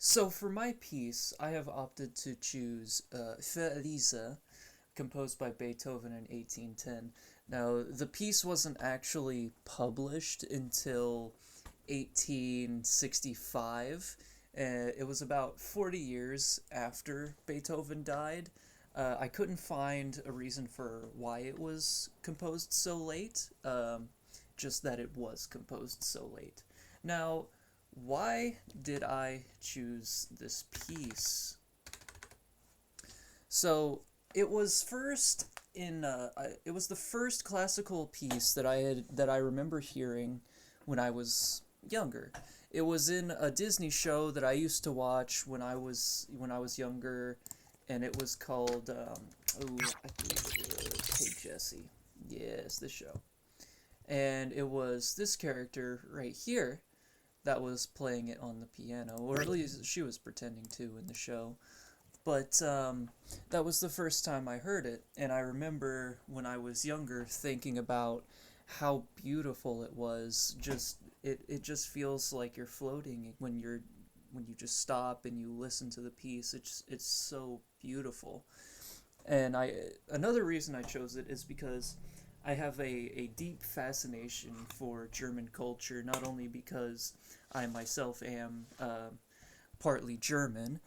So for my piece, I have opted to choose Für Elise, composed by Beethoven in 1810. Now, the piece wasn't actually published until 1865. It was about 40 years after Beethoven died. I couldn't find a reason for why it was composed so late, just that it was composed so late. Now, why did I choose this piece? So it was first it was the first classical piece that I remember hearing when I was younger. It was in a Disney show that I used to watch when I was younger, and it was called I believe it was Hey Jesse. Yes, this show. And it was this character right here that was playing it on the piano, or at least she was pretending to in the show. But that was the first time I heard it, and I remember when I was younger thinking about how beautiful it was. It just feels like you're floating when you just stop and you listen to the piece. It's so beautiful. And another reason I chose it is because I have a deep fascination for German culture, not only because I myself am partly German,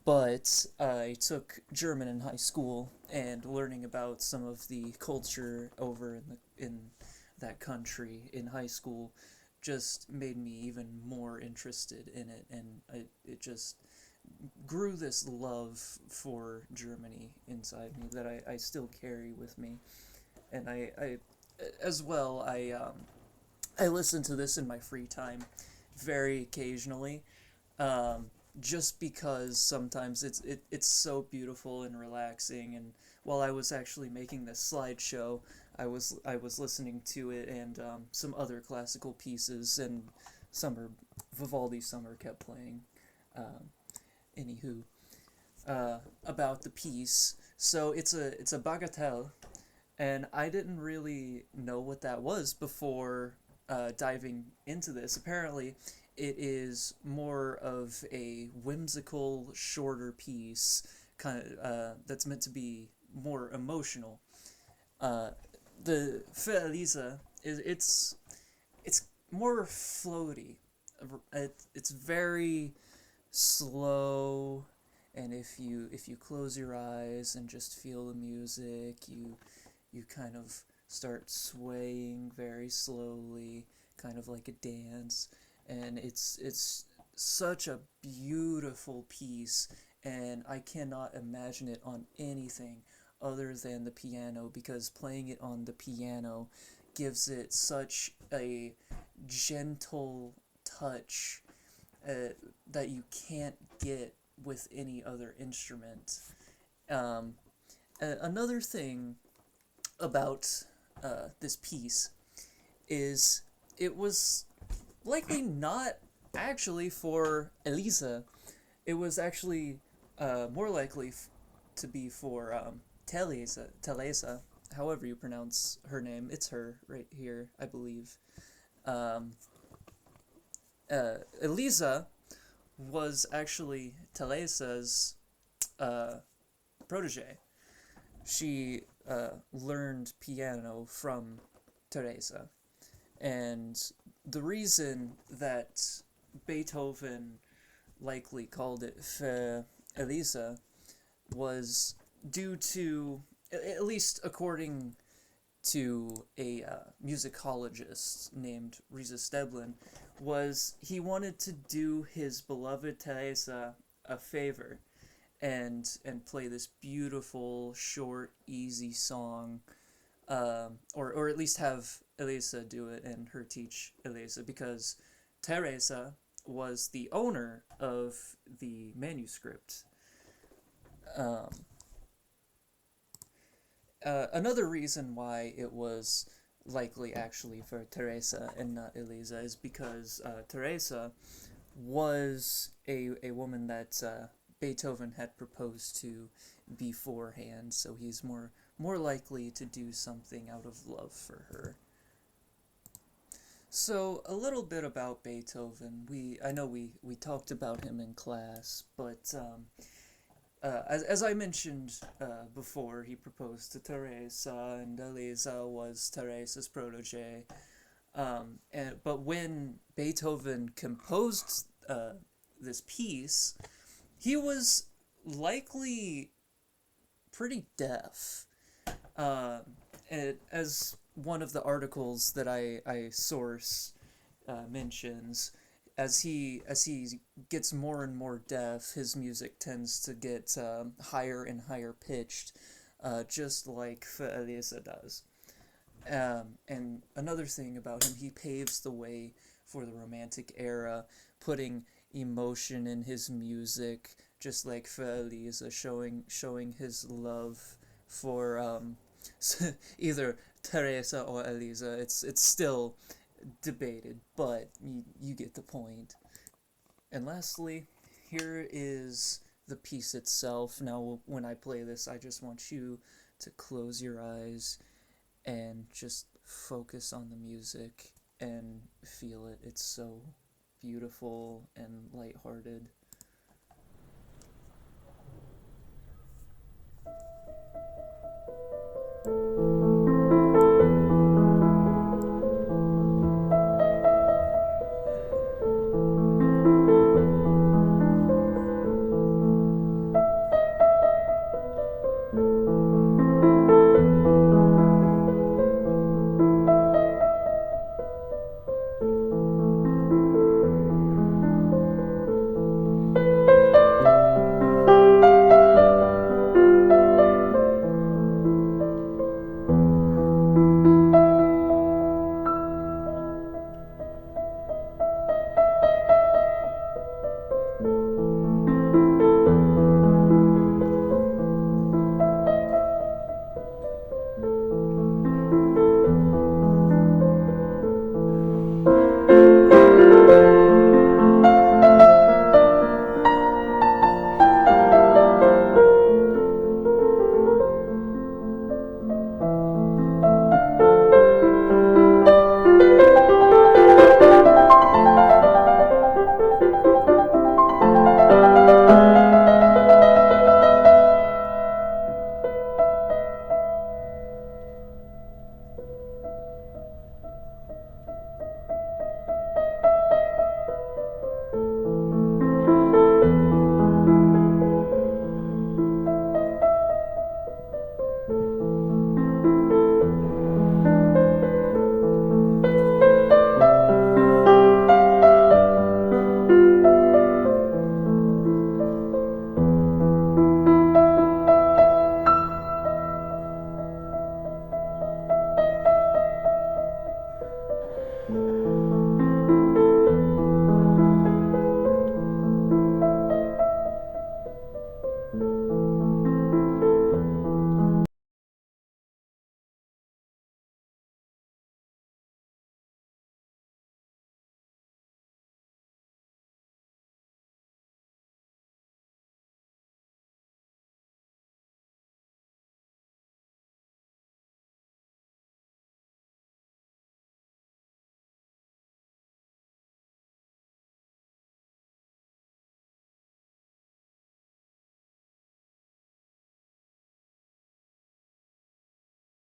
but I took German in high school, and learning about some of the culture over in that country in high school just made me even more interested in it, and it just grew this love for Germany inside me that I still carry with me. And I as well, I listen to this in my free time very occasionally, um, just because sometimes it's so beautiful and relaxing. And while I was actually making this slideshow, I was listening to it, and some other classical pieces, and summer Vivaldi's Summer kept playing. Um, Anywho, about the piece, so it's a bagatelle, and I didn't really know what that was before diving into this. Apparently, it is more of a whimsical, shorter piece, kind of that's meant to be more emotional. Uh, the Für Elisa is it's more floaty. It's very slow, and if you close your eyes and just feel the music, you kind of start swaying very slowly, kind of like a dance, and it's such a beautiful piece, and I cannot imagine it on anything other than the piano, because playing it on the piano gives it such a gentle touch uh, that you can't get with any other instrument. Um, Another thing about this piece is it was likely not actually for Elisa. It was actually more likely to be for Telesa, however you pronounce her name. It's her right here, I believe. Um, Elisa was actually Telesa's uh, protege. She learned piano from Teresa. And the reason that Beethoven likely called it Für Elisa was due to, at least according to a musicologist named Risa Steblin, was he wanted to do his beloved Teresa a favor, and play this beautiful, short, easy song, or at least have Elisa do it and her teach Elisa, because Teresa was the owner of the manuscript. Um, Another reason why it was likely actually for Teresa and not Elisa is because Teresa was a woman that Beethoven had proposed to beforehand, so he's more likely to do something out of love for her. So a little bit about Beethoven. I know we talked about him in class, but as I mentioned before, he proposed to Teresa, and Elisa was Teresa's protege. But when Beethoven composed this piece, he was likely pretty deaf. Uh, and as one of the articles that I source mentions, as he gets more and more deaf, his music tends to get higher and higher pitched, just like Elisa does. And another thing about him, he paves the way for the Romantic era, putting emotion in his music, just like Elisa, showing his love for either Teresa or Elisa. It's still debated, but you get the point. And lastly, here is the piece itself. Now, when I play this, I just want you to close your eyes and just focus on the music and feel it. It's so beautiful and lighthearted.